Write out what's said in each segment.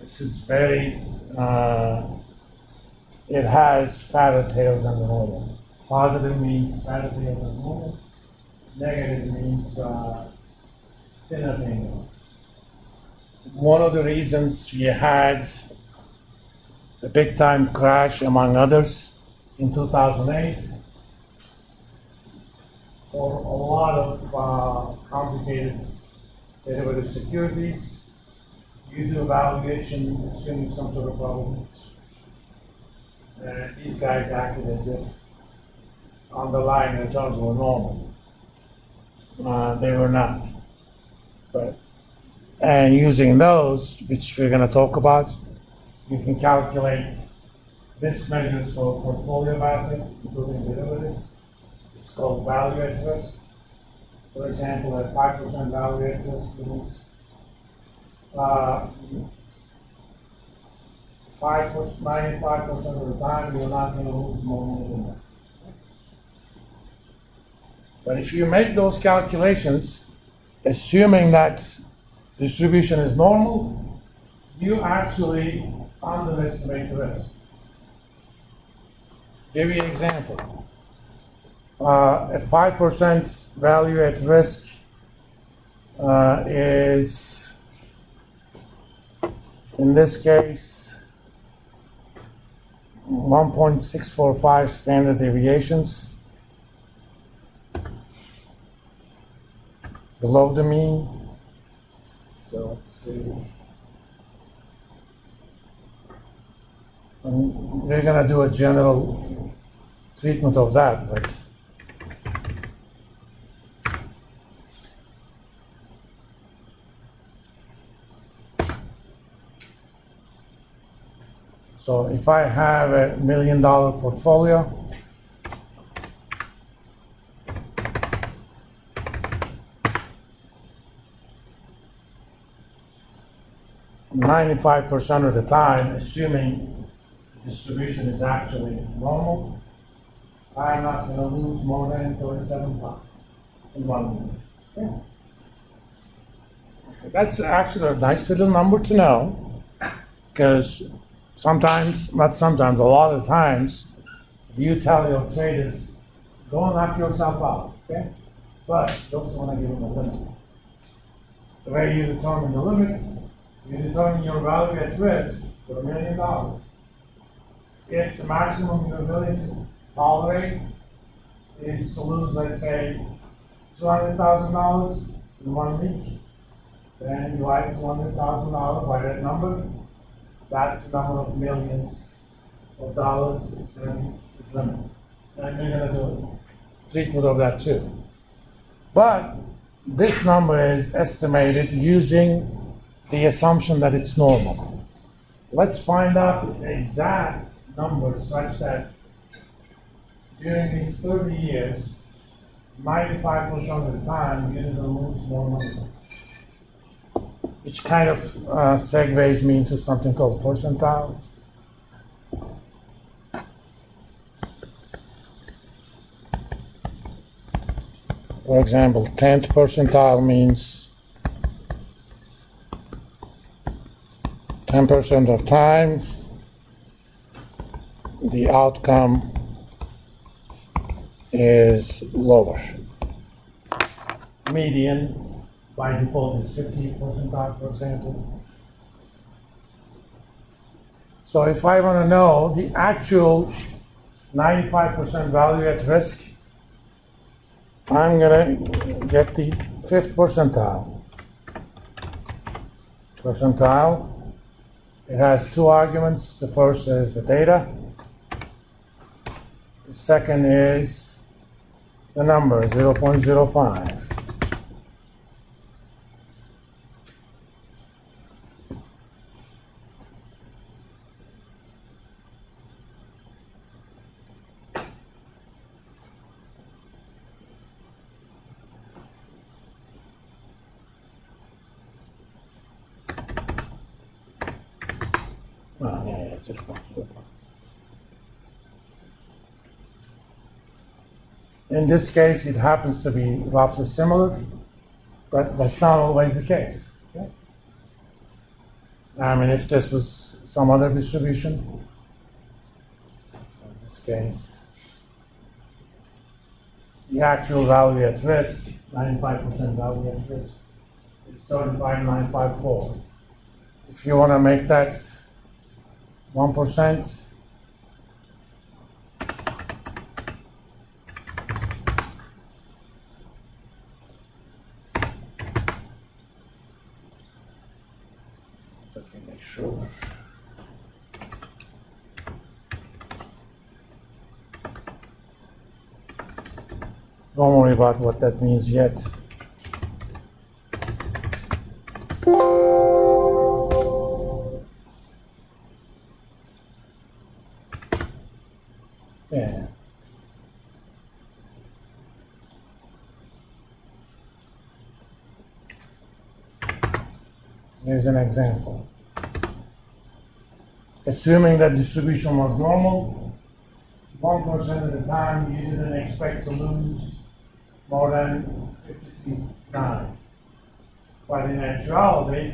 This is very, it has fatter tails than the normal. Positive means fatter tails than normal. Negative means thinner tails. One of the reasons we had the big time crash, among others, in 2008, for a lot of complicated derivative securities, you do evaluation assuming some sort of probability. These guys acted as if underlying returns were normal. They were not. And using those, which we're going to talk about, you can calculate risk measures for portfolio of assets, including derivatives. It's called value at risk. For example, at 5% value at risk means 95% of the time you're not going to lose more money than that. But if you make those calculations, assuming that distribution is normal, you actually underestimate the risk. Give you an example. A 5% value at risk is, in this case, 1.645 standard deviations below the mean. So let's see. We're going to do a general treatment of that, but so if I have $1 million portfolio, (95% of the time, assuming distribution is actually normal, I'm not going to lose more than 37.5 in 1 minute. Okay. That's actually a nice little number to know, because sometimes, not sometimes, a lot of times, you tell your traders, go and knock yourself out, okay? But you also want to give them a limit. The way you determine the limit, you determine your value at risk for $1 million. If the maximum you're willing to tolerate is to lose, let's say, $200,000 in 1 week, then you divide $200,000 by that number. That's the number of millions of dollars is limited. And we're going to do a treatment of that too. But this number is estimated using the assumption that it's normal. Let's find out the exact number such that during these 30 years, 95% of the time, you're going to lose more money. Which kind of segues me into something called percentiles. For example, 10th percentile means 10% of time, the outcome is lower. Median by default is 50th percentile, for example. So if I want to know the actual 95% value at risk, I'm going to get the 5th percentile. It has two arguments. The first is the data. The second is the number, 0.05. Yeah, 0.05. In this case, it happens to be roughly similar, but that's not always the case. Okay? I mean, if this was some other distribution, in this case, the actual value at risk, 95% value at risk, is 35,954. If you want to make that 1%, let me make sure. Don't worry about what that means yet. Yeah. Here's an example. Assuming that distribution was normal, 1% of the time you didn't expect to lose more than 59. But in actuality,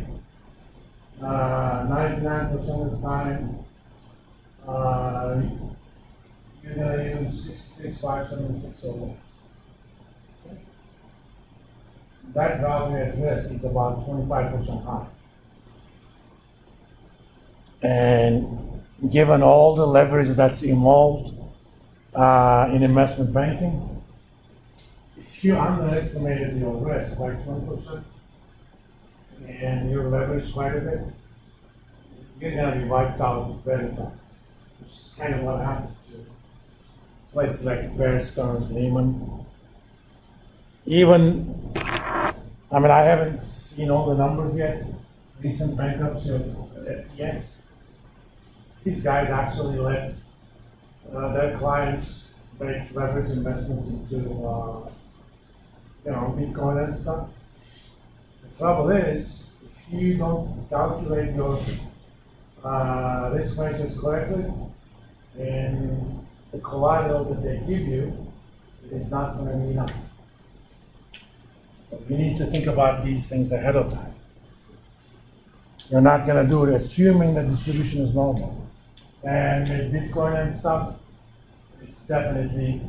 99% of the time, you're going to use 66,576 or less. That value at risk is about 25% high. And given all the leverage that's involved in investment banking, if you underestimated your risk by 20% and you leverage quite a bit, you're going to be wiped out very fast, which is kind of what happened to places like Bear Stearns, Lehman. Even, I mean, I haven't seen all the numbers yet. Recent bankruptcy of FTX. These guys actually let their clients make leverage investments into, Bitcoin and stuff. The trouble is, if you don't calculate your risk measures correctly, and the collateral that they give you is not going to be enough. But we need to think about these things ahead of time. You're not going to do it assuming the distribution is normal. And with Bitcoin and stuff, it's definitely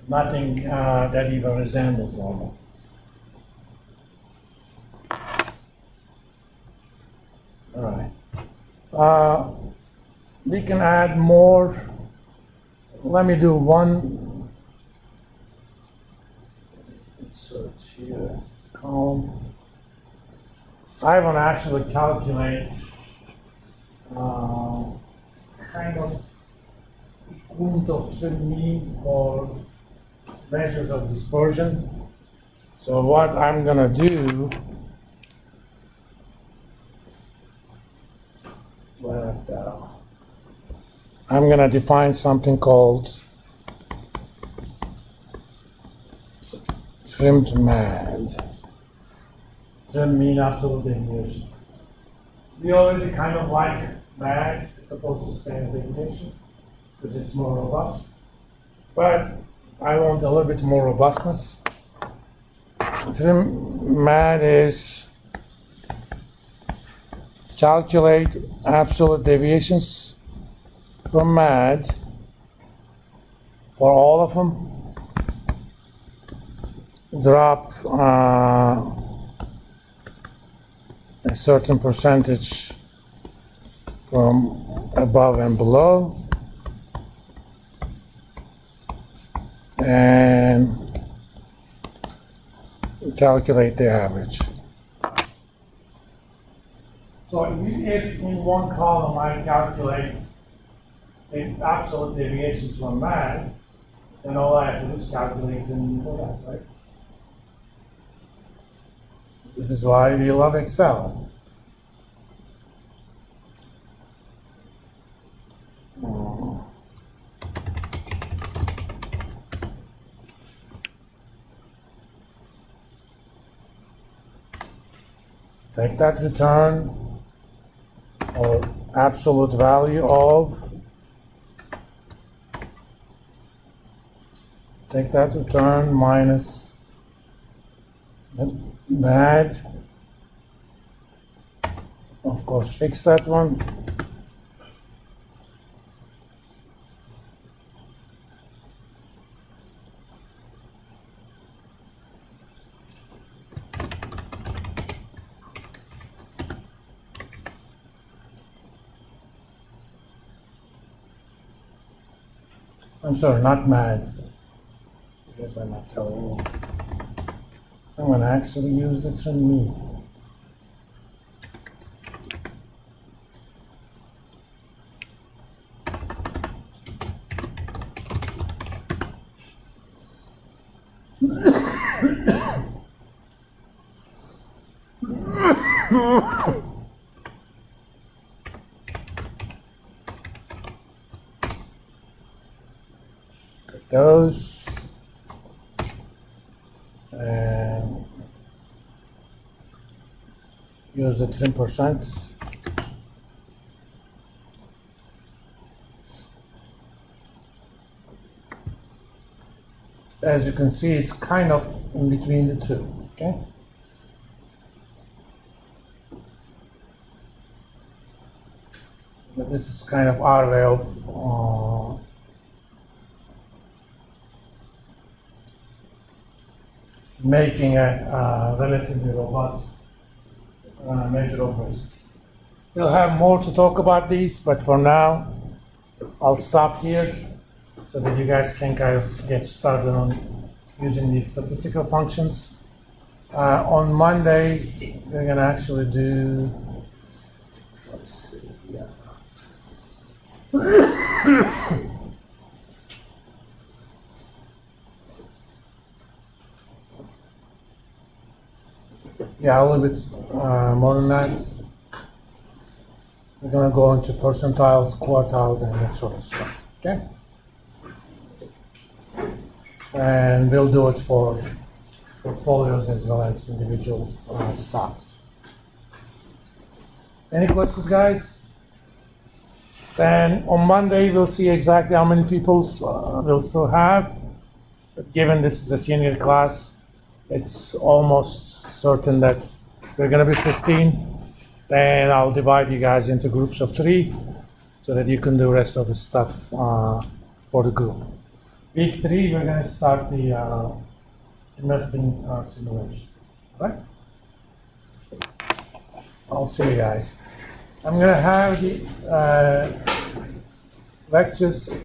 nothing that even resembles normal. All right. We can add more. Let me do one. Insert here, column. I want to actually calculate kind of equivalent of mean or measures of dispersion. So what I'm going to do, I'm going to define something called trimmed MAD. Trim mean absolute deviation. We already kind of like MAD as opposed to standard deviation because it's more robust. But I want a little bit more robustness. Trim MAD is calculate absolute deviations from MAD for all of them. Drop a certain percentage from above and below, and calculate the average. So if in one column I calculate the absolute deviations from MAD, then all I have to do is calculate in for that, right? This is why we love Excel. Take that return or absolute value of, take that return minus MAD of course, fix that one. I'm sorry, not mad. I guess I'm not telling you. I'm gonna actually use the trim me. Got those. And use the trim percent. As you can see, it's kind of in between the two, okay? But this is kind of our way of making a relatively robust measure of risk. We'll have more to talk about these, but for now, I'll stop here so that you guys can kind of get started on using these statistical functions. On Monday, we're gonna actually do, let's see, yeah. Yeah, a little bit more than that. We're gonna go into percentiles, quartiles, and that sort of stuff, okay? And we'll do it for portfolios as well as individual stocks. Any questions, guys? Then on Monday, we'll see exactly how many people we'll still have. But given this is a senior class, it's almost certain that we're gonna be 15. Then I'll divide you guys into groups of 3 so that you can do the rest of the stuff for the group. Week 3, we're gonna start the investing simulation, right? I'll see you guys. I'm gonna have the lectures